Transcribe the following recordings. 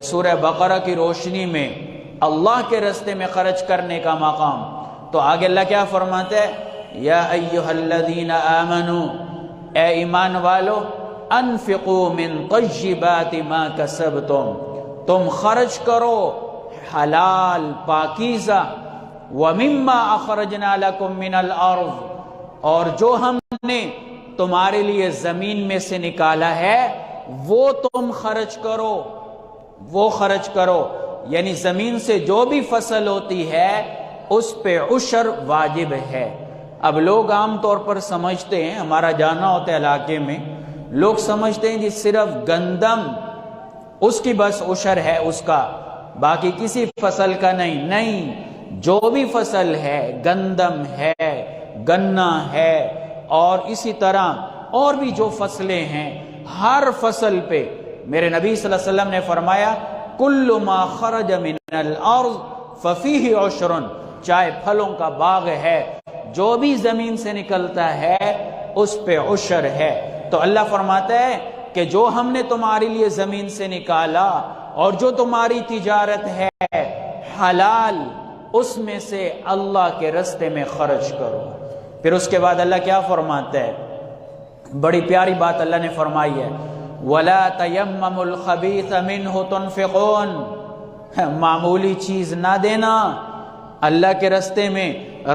سورہ بقرہ کی روشنی میں اللہ کے راستے میں خرچ کرنے کا مقام، تو آگے اللہ کیا فرماتے ہیں؟ یا ایھا الذین آمنوا، اے ایمان والو، انفقوا من طیبات ما کسبتم، تم خرچ کرو حلال پاکیزہ، ومما اخرجنا لکم من الارض، اور جو ہم نے تمہارے لیے زمین میں سے نکالا ہے وہ تم خرچ کرو، وہ خرچ کرو، یعنی زمین سے جو بھی فصل ہوتی ہے اس پہ عشر واجب ہے۔ اب لوگ عام طور پر سمجھتے ہیں، ہمارا جانا ہوتا ہے علاقے میں، لوگ سمجھتے ہیں کہ صرف گندم اس کی بس عشر ہے اس کا، باقی کسی فصل کا نہیں، جو بھی فصل ہے، گندم ہے، گنا ہے، اور اسی طرح اور بھی جو فصلیں ہیں، ہر فصل پہ میرے نبی صلی اللہ علیہ وسلم نے فرمایا کل ما خرج من الارض ففیہ عشر، چاہے پھلوں کا باغ ہے، جو بھی زمین سے نکلتا ہے اس پہ عشر ہے۔ تو اللہ فرماتا ہے کہ جو ہم نے تمہارے لیے زمین سے نکالا اور جو تمہاری تجارت ہے حلال، اس میں سے اللہ کے راستے میں خرچ کرو۔ پھر اس کے بعد اللہ کیا فرماتا ہے؟ بڑی پیاری بات اللہ نے فرمائی ہے، وَلَا تَيَمَّمُوا الْخَبِيثَ مِنْهُ تُنْفِقُونَ، معمولی چیز نہ دینا، اللہ کے راستے میں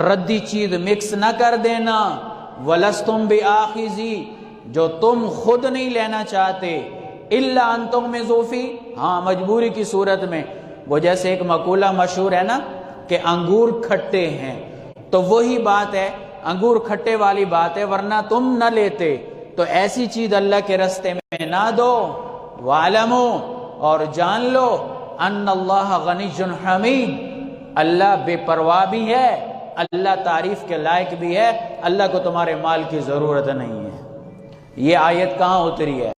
ردی چیز مکس نہ کر دینا، وَلَسْتُمْ بِآخِذِي، جو تم خود نہیں لینا چاہتے، إِلَّا أَن تُغْمِضُوا فِيهِ، ہاں مجبوری کی صورت میں۔ وہ جیسے ایک مقولہ مشہور ہے نا کہ انگور کھٹے ہیں، تو وہی بات ہے، انگور کھٹے والی بات ہے، ورنہ تم نہ لیتے، تو ایسی چیز اللہ کے راستے میں نہ دو۔ وَعْلَمُوا، اور جان لو، أَنَّ اللَّهَ غَنِيٌّ حَمِيدٌ، اللہ بے پرواہ بھی ہے، اللہ تعریف کے لائق بھی ہے، اللہ کو تمہارے مال کی ضرورت نہیں ہے۔ یہ آیت کہاں اتری ہے؟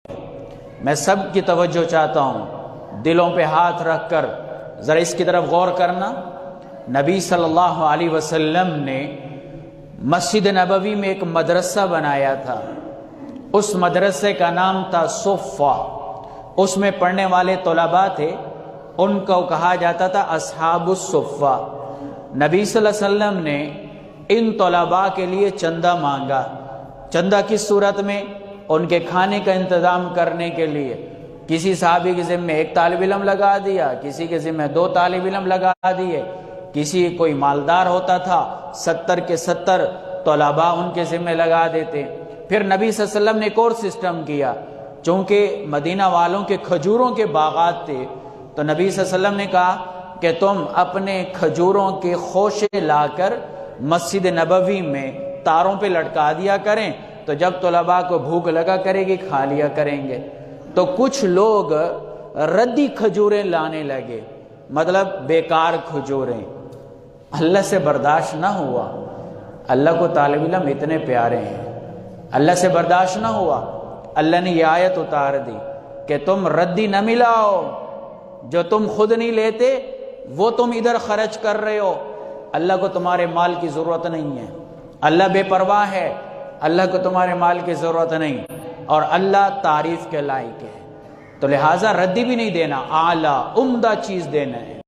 میں سب کی توجہ چاہتا ہوں، دلوں پہ ہاتھ رکھ کر ذرا اس کی طرف غور کرنا۔ نبی صلی اللہ علیہ وسلم نے مسجد نبوی میں ایک مدرسہ بنایا تھا، اس مدرسے کا نام تھا صفہ، اس میں پڑھنے والے طلباء تھے، ان کو کہا جاتا تھا اصحاب الصفہ۔ نبی صلی اللہ علیہ وسلم نے ان طلباء کے لیے چندہ مانگا، چندہ کس صورت میں؟ ان کے کھانے کا انتظام کرنے کے لیے۔ کسی صحابی کے ذمہ ایک طالب علم لگا دیا، کسی کے ذمہ 2 طالب علم لگا دیے، کسی کوئی مالدار ہوتا تھا 70 کے 70 طلباء ان کے ذمہ لگا دیتے۔ پھر نبی صلی اللہ علیہ وسلم نے ایک اور سسٹم کیا، چونکہ مدینہ والوں کے کھجوروں کے باغات تھے، تو نبی صلی اللہ علیہ وسلم نے کہا کہ تم اپنے کھجوروں کے خوشے لا کر مسجد نبوی میں تاروں پہ لٹکا دیا کریں، تو جب طلباء کو بھوک لگا کرے گی کھا لیا کریں گے۔ تو کچھ لوگ ردی کھجوریں لانے لگے، مطلب بیکار کھجوریں، اللہ سے برداشت نہ ہوا۔ اللہ کو طالب علم اتنے پیارے ہیں، اللہ سے برداشت نہ ہوا، اللہ نے یہ آیت اتار دی کہ تم ردی نہ ملاؤ، جو تم خود نہیں لیتے وہ تم ادھر خرچ کر رہے ہو، اللہ کو تمہارے مال کی ضرورت نہیں ہے، اللہ بے پرواہ ہے، اللہ کو تمہارے مال کی ضرورت نہیں، اور اللہ تعریف کے لائق ہے، تو لہٰذا ردی بھی نہیں دینا، اعلیٰ عمدہ چیز دینا ہے۔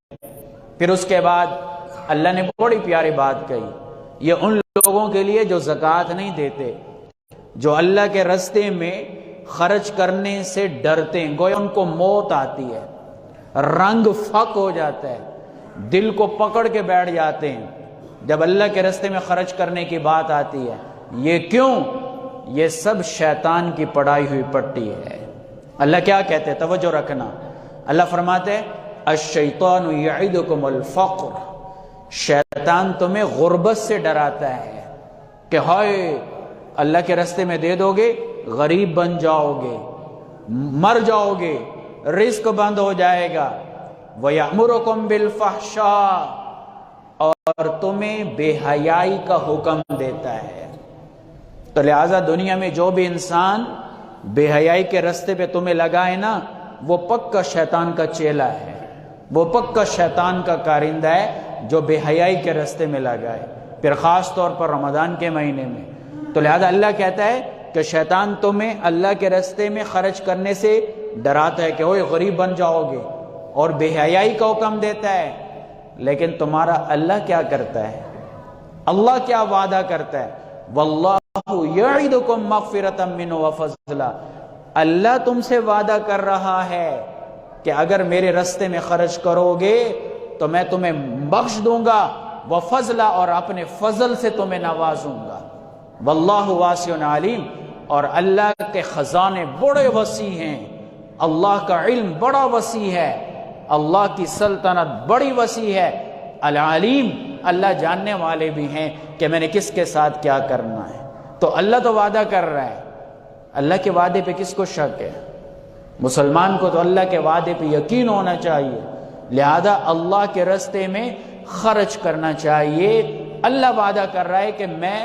پھر اس کے بعد اللہ نے بڑی پیاری بات کہی، یہ ان لوگوں کے لیے جو زکوٰۃ نہیں دیتے، جو اللہ کے راستے میں خرچ کرنے سے ڈرتے ہیں، گویا ان کو موت آتی ہے، رنگ فک ہو جاتا ہے، دل کو پکڑ کے بیٹھ جاتے ہیں جب اللہ کے راستے میں خرچ کرنے کی بات آتی ہے۔ یہ کیوں؟ یہ سب شیطان کی پڑھائی ہوئی پٹی ہے۔ اللہ کیا کہتے ہیں؟ توجہ رکھنا، اللہ فرماتے ہیں الشیطان یعدکم الفقر، شیطان تمہیں غربت سے ڈراتا ہے کہ ہائے اللہ کے راستے میں دے دو گے غریب بن جاؤ گے، مر جاؤ گے، رزق بند ہو جائے گا، وَيَأْمُرُكُمْ بِالْفَحْشَاءِ، اور تمہیں بے حیائی کا حکم دیتا ہے۔ تو لہٰذا دنیا میں جو بھی انسان بے حیائی کے راستے پہ تمہیں لگائے نا، وہ پکا شیطان کا چیلا ہے، وہ پکا شیطان کا کارندہ ہے جو بے حیائی کے راستے میں لگائے، پھر خاص طور پر رمضان کے مہینے میں۔ تو لہذا اللہ کہتا ہے کہ شیطان تمہیں اللہ کے راستے میں خرچ کرنے سے ڈراتا ہے کہ اوہ غریب بن جاؤ گے، اور بے حیائی کا حکم دیتا ہے، لیکن تمہارا اللہ کیا کرتا ہے؟ اللہ کیا وعدہ کرتا ہے؟ واللہ یعدکم مغفرۃ منہ وفضلا، اللہ تم سے وعدہ کر رہا ہے کہ اگر میرے رستے میں خرچ کرو گے تو میں تمہیں بخش دوں گا، وفضلا، اور اپنے فضل سے تمہیں نوازوں گا۔ واللہ واسع علیم، اور اللہ کے خزانے بڑے وسیع ہیں، اللہ کا علم بڑا وسیع ہے، اللہ کی سلطنت بڑی وسیع ہے، العلیم، اللہ جاننے والے بھی ہیں کہ میں نے کس کے ساتھ کیا کرنا ہے۔ تو اللہ تو وعدہ کر رہا ہے، اللہ کے وعدے پہ کس کو شک ہے؟ مسلمان کو تو اللہ کے وعدے پہ یقین ہونا چاہیے، لہذا اللہ کے راستے میں خرچ کرنا چاہیے۔ اللہ وعدہ کر رہا ہے کہ میں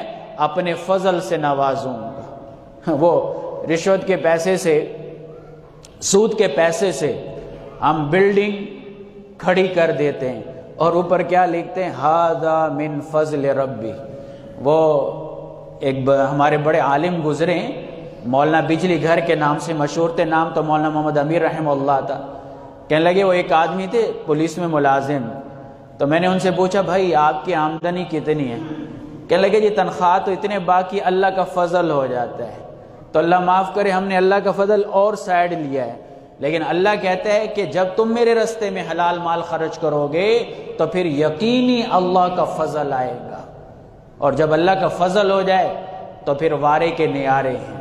اپنے فضل سے نوازوں گا۔ وہ رشوت کے پیسے سے، سود کے پیسے سے ہم بلڈنگ کھڑی کر دیتے ہیں اور اوپر کیا لکھتے ہیں؟ ھذا من فضل ربی۔ وہ ایک ہمارے بڑے عالم گزرے ہیں، مولانا بجلی گھر کے نام سے مشہور تھے، نام تو مولانا محمد امیر رحمہ اللہ تھا۔ کہنے لگے وہ ایک آدمی تھے پولیس میں ملازم، تو میں نے ان سے پوچھا بھائی آپ کی آمدنی کتنی ہے؟ کہنے لگے جی تنخواہ تو اتنے، باقی اللہ کا فضل ہو جاتا ہے۔ تو اللہ معاف کرے، ہم نے اللہ کا فضل اور سائڈ لیا ہے، لیکن اللہ کہتا ہے کہ جب تم میرے راستے میں حلال مال خرچ کرو گے تو پھر یقینی اللہ کا فضل آئے گا، اور جب اللہ کا فضل ہو جائے تو پھر وارے کے نیارے ہیں۔